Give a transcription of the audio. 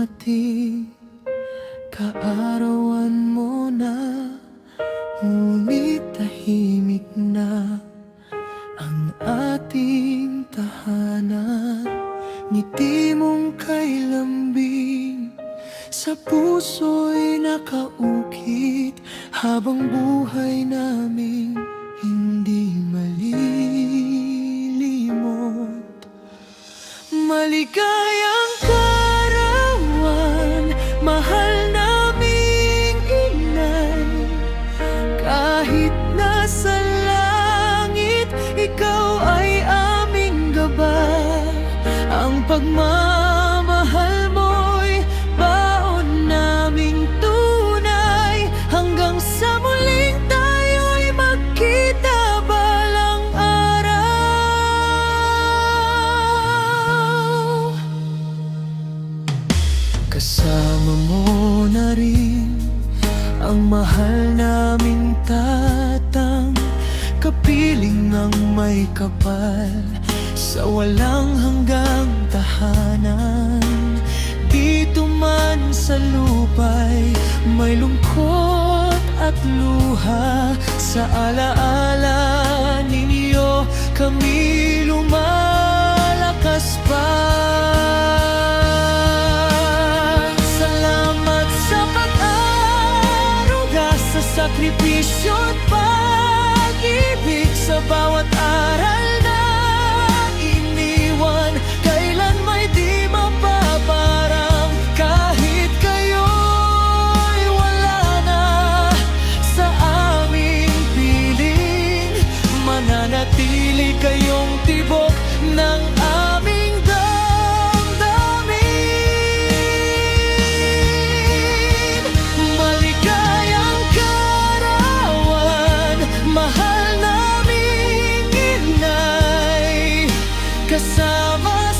ating kaarawan mo na, ngunit tahimik na ang ating tahanan. Ngiti mong kay lambing sa puso'y nakaukit, habang buhay namin hindi malilimot. Maligayang kaarawan, mahal naming inay. Kahit nasa langit, ikaw ay aming gabay. Ang pagmamahal mo'y baon naming tunay, hanggang sa muling tayo'y magkita balang araw. Kasama mo na rin ang mahal naming tatang, kapiling ng may kapal sa walang hanggang tahanan. Dito man sa lupa'y may lungkot at luha, sa alaala ninyo kami lumalakas pa. Salamat sa pag-aruga, sa sakripisyo't pag-ibig, sa bawat aral na iniwan, kailan may di mapaparang. Kahit kayo'y wala na sa aming piling, mananatili kayong tibok ng aming damdamin. Maligayang kaarawan, mahal naming inay. Kasama